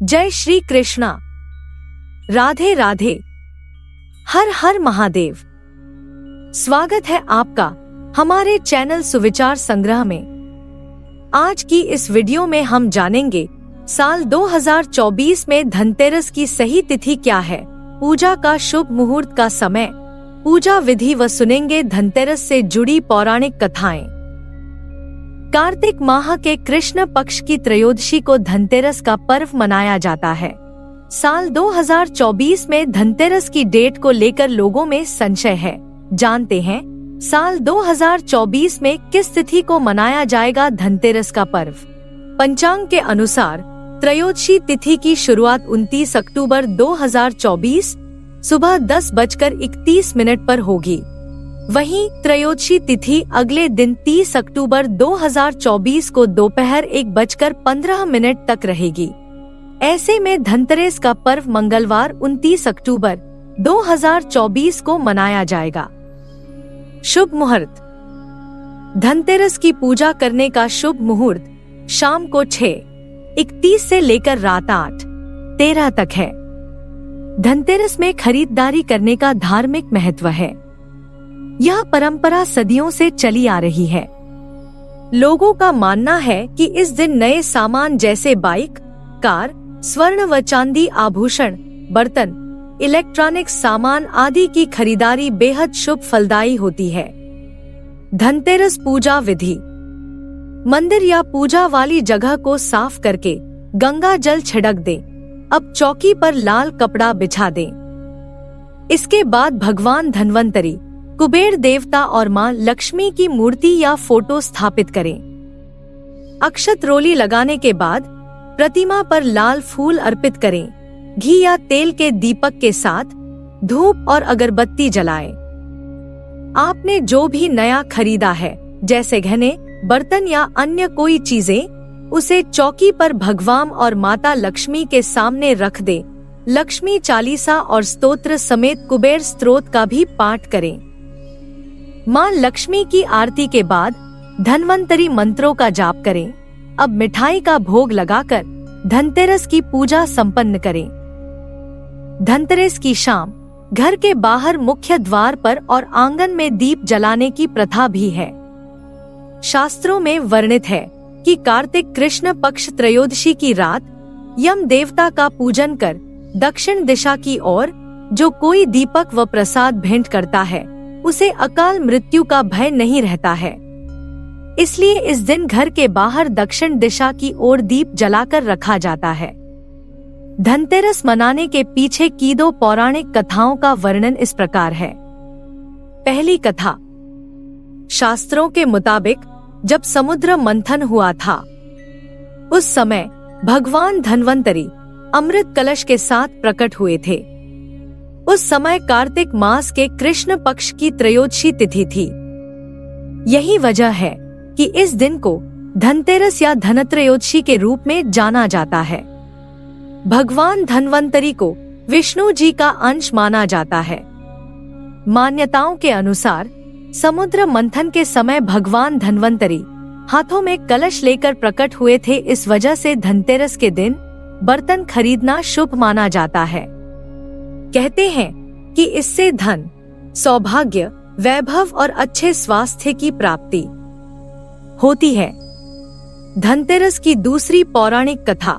जय श्री कृष्णा। राधे राधे। हर हर महादेव। स्वागत है आपका हमारे चैनल सुविचार संग्रह में। आज की इस वीडियो में हम जानेंगे साल 2024 में धनतेरस की सही तिथि क्या है, पूजा का शुभ मुहूर्त का समय, पूजा विधि व सुनेंगे धनतेरस से जुड़ी पौराणिक कथाएं। कार्तिक माह के कृष्ण पक्ष की त्रयोदशी को धनतेरस का पर्व मनाया जाता है। साल 2024 में धनतेरस की डेट को लेकर लोगों में संशय है। जानते हैं साल 2024 में किस तिथि को मनाया जाएगा धनतेरस का पर्व। पंचांग के अनुसार त्रयोदशी तिथि की शुरुआत 29 अक्टूबर 2024 सुबह 10:31 पर होगी। वहीं त्रयोदशी तिथि अगले दिन 30 अक्टूबर 2024 को दोपहर 1:15 तक रहेगी। ऐसे में धनतेरस का पर्व मंगलवार 29 अक्टूबर 2024 को मनाया जाएगा। शुभ मुहूर्त। धनतेरस की पूजा करने का शुभ मुहूर्त शाम को 6:31 से लेकर रात 8:13 तक है। धनतेरस में खरीदारी करने का धार्मिक महत्व है। यह परंपरा सदियों से चली आ रही है। लोगों का मानना है कि इस दिन नए सामान जैसे बाइक, कार, स्वर्ण व चांदी आभूषण, बर्तन, इलेक्ट्रॉनिक सामान आदि की खरीदारी बेहद शुभ फलदायी होती है। धनतेरस पूजा विधि। मंदिर या पूजा वाली जगह को साफ करके गंगा जल छिड़क दें। अब चौकी पर लाल कपड़ा बिछा दें। इसके बाद भगवान धन्वंतरी, कुबेर देवता और मां लक्ष्मी की मूर्ति या फोटो स्थापित करें। अक्षत रोली लगाने के बाद प्रतिमा पर लाल फूल अर्पित करें। घी या तेल के दीपक के साथ धूप और अगरबत्ती जलाएं। आपने जो भी नया खरीदा है, जैसे गहने, बर्तन या अन्य कोई चीजें, उसे चौकी पर भगवान और माता लक्ष्मी के सामने रख दें। लक्ष्मी चालीसा और स्तोत्र समेत कुबेर स्तोत्र का भी पाठ करें। मां लक्ष्मी की आरती के बाद धन्वंतरी मंत्रों का जाप करें। अब मिठाई का भोग लगाकर धनतेरस की पूजा संपन्न करें। धनतेरस की शाम घर के बाहर मुख्य द्वार पर और आंगन में दीप जलाने की प्रथा भी है। शास्त्रों में वर्णित है कि कार्तिक कृष्ण पक्ष त्रयोदशी की रात यम देवता का पूजन कर दक्षिण दिशा की ओर जो कोई दीपक व प्रसाद भेंट करता है, उसे अकाल मृत्यु का भय नहीं रहता है। इसलिए इस दिन घर के बाहर दक्षिण दिशा की ओर दीप जलाकर रखा जाता है। धनतेरस मनाने के पीछे की 2 पौराणिक कथाओं का वर्णन इस प्रकार है। पहली कथा। शास्त्रों के मुताबिक जब समुद्र मंथन हुआ था, उस समय भगवान धन्वंतरी अमृत कलश के साथ प्रकट हुए थे। उस समय कार्तिक मास के कृष्ण पक्ष की त्रयोदशी तिथि थी। यही वजह है कि इस दिन को धनतेरस या धनत्रयोदशी के रूप में जाना जाता है। भगवान धन्वंतरी को विष्णु जी का अंश माना जाता है। मान्यताओं के अनुसार समुद्र मंथन के समय भगवान धन्वंतरी हाथों में कलश लेकर प्रकट हुए थे। इस वजह से धनतेरस के दिन बर्तन खरीदना शुभ माना जाता है। कहते हैं कि इससे धन, सौभाग्य, वैभव और अच्छे स्वास्थ्य की प्राप्ति होती है। धनतेरस की दूसरी पौराणिक कथा।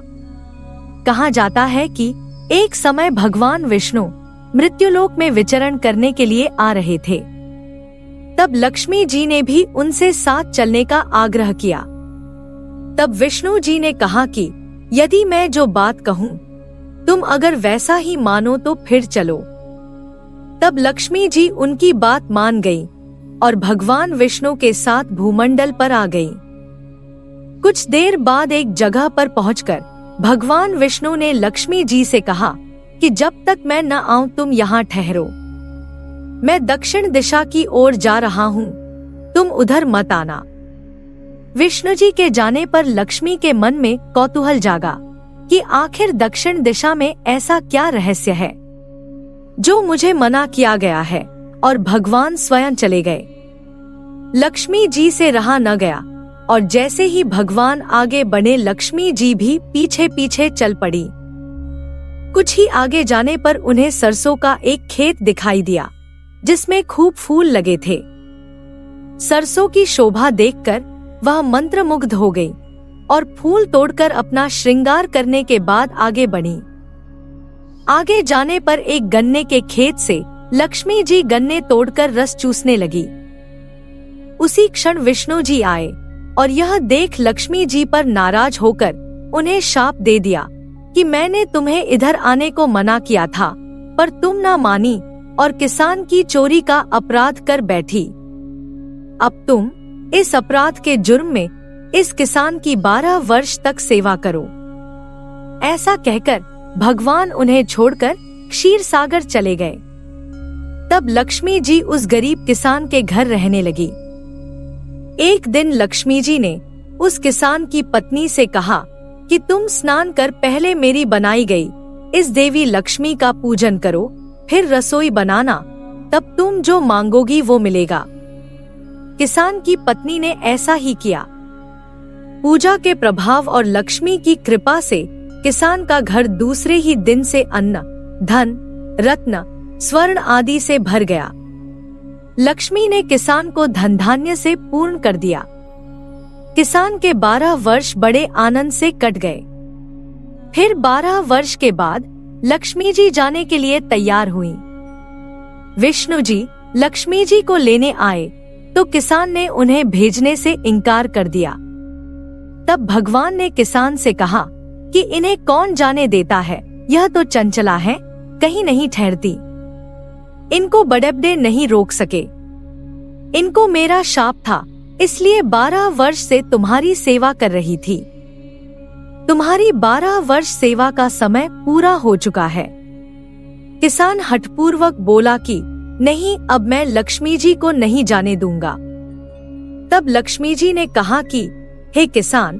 कहा जाता है कि एक समय भगवान विष्णु मृत्युलोक में विचरण करने के लिए आ रहे थे। तब लक्ष्मी जी ने भी उनसे साथ चलने का आग्रह किया। तब विष्णु जी ने कहा कि यदि मैं जो बात कहूँ तुम अगर वैसा ही मानो तो फिर चलो। तब लक्ष्मी जी उनकी बात मान गई और भगवान विष्णु के साथ भूमंडल पर आ गई। कुछ देर बाद एक जगह पर पहुंचकर भगवान विष्णु ने लक्ष्मी जी से कहा कि जब तक मैं न आऊं तुम यहाँ ठहरो। मैं दक्षिण दिशा की ओर जा रहा हूँ, तुम उधर मत आना। विष्णु जी के जाने पर लक्ष्मी के मन में कौतूहल जागा कि आखिर दक्षिण दिशा में ऐसा क्या रहस्य है जो मुझे मना किया गया है, और भगवान स्वयं चले गए। लक्ष्मी जी से रहा न गया और जैसे ही भगवान आगे बढ़े लक्ष्मी जी भी पीछे पीछे चल पड़ी। कुछ ही आगे जाने पर उन्हें सरसों का एक खेत दिखाई दिया जिसमें खूब फूल लगे थे। सरसों की शोभा देखकर वह मंत्रमुग्ध हो गई और फूल तोड़कर अपना श्रृंगार करने के बाद आगे बढ़ी। आगे जाने पर एक गन्ने के खेत से लक्ष्मी जी गन्ने तोड़कर रस चूसने लगी। उसी क्षण विष्णु जी आए और यह देख लक्ष्मी जी पर नाराज होकर उन्हें शाप दे दिया कि मैंने तुम्हें इधर आने को मना किया था, पर तुम ना मानी और किसान की चोरी का अपराध कर बैठी। अब तुम इस अपराध के जुर्म में इस किसान की 12 वर्ष तक सेवा करो। ऐसा कहकर भगवान उन्हें छोड़कर क्षीर सागर चले गए। तब लक्ष्मी जी उस गरीब किसान के घर रहने लगी। एक दिन लक्ष्मी जी ने उस किसान की पत्नी से कहा कि तुम स्नान कर पहले मेरी बनाई गई इस देवी लक्ष्मी का पूजन करो, फिर रसोई बनाना, तब तुम जो मांगोगी वो मिलेगा। किसान की पत्नी ने ऐसा ही किया। पूजा के प्रभाव और लक्ष्मी की कृपा से किसान का घर दूसरे ही दिन से अन्न, धन, रत्न, स्वर्ण आदि से भर गया। लक्ष्मी ने किसान को धन धान्य से पूर्ण कर दिया। किसान के 12 वर्ष बड़े आनंद से कट गए। फिर 12 वर्ष के बाद लक्ष्मी जी जाने के लिए तैयार हुई। विष्णु जी लक्ष्मी जी को लेने आए तो किसान ने उन्हें भेजने से इनकार कर दिया। तब भगवान ने किसान से कहा कि इन्हें कौन जाने देता है, यह तो चंचला है, कहीं नहीं ठहरती। इनको बड़े नहीं रोक सके। इनको मेरा शाप था, इसलिए 12 वर्ष से तुम्हारी सेवा कर रही थी। तुम्हारी 12 वर्ष सेवा का समय पूरा हो चुका है। किसान हठपूर्वक बोला कि नहीं, अब मैं लक्ष्मी जी को नहीं जाने दूंगा। तब लक्ष्मी जी ने कहा कि हे किसान,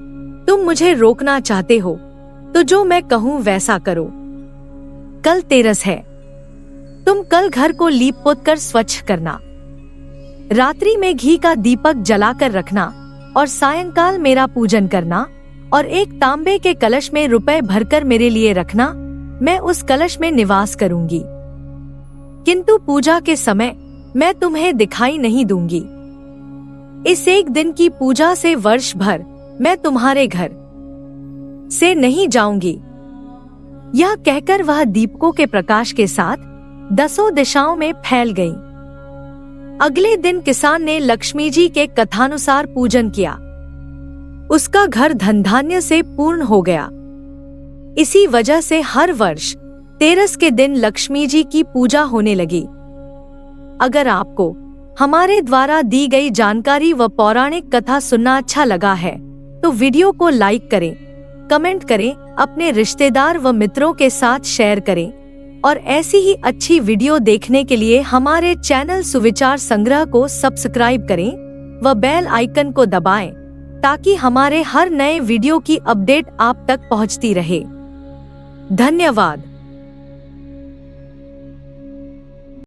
तुम मुझे रोकना चाहते हो तो जो मैं कहूँ वैसा करो। कल तेरस है, तुम कल घर को लीप पोत कर स्वच्छ करना, रात्रि में घी का दीपक जलाकर रखना और सायंकाल मेरा पूजन करना और एक तांबे के कलश में रुपए भरकर मेरे लिए रखना। मैं उस कलश में निवास करूंगी, किंतु पूजा के समय मैं तुम्हें दिखाई नहीं दूंगी। इस एक दिन की पूजा से वर्ष भर मैं तुम्हारे घर से नहीं जाऊंगी। यह कहकर वह दीपकों के प्रकाश के साथ 10 दिशाओं में फैल गई। अगले दिन किसान ने लक्ष्मी जी के कथानुसार पूजन किया। उसका घर धन धान्य से पूर्ण हो गया। इसी वजह से हर वर्ष तेरस के दिन लक्ष्मी जी की पूजा होने लगी। अगर आपको हमारे द्वारा दी गई जानकारी व पौराणिक कथा सुनना अच्छा लगा है तो वीडियो को लाइक करें, कमेंट करें, अपने रिश्तेदार व मित्रों के साथ शेयर करें और ऐसी ही अच्छी वीडियो देखने के लिए हमारे चैनल सुविचार संग्रह को सब्सक्राइब करें व बेल आइकन को दबाएं ताकि हमारे हर नए वीडियो की अपडेट आप तक पहुंचती रहे। धन्यवाद।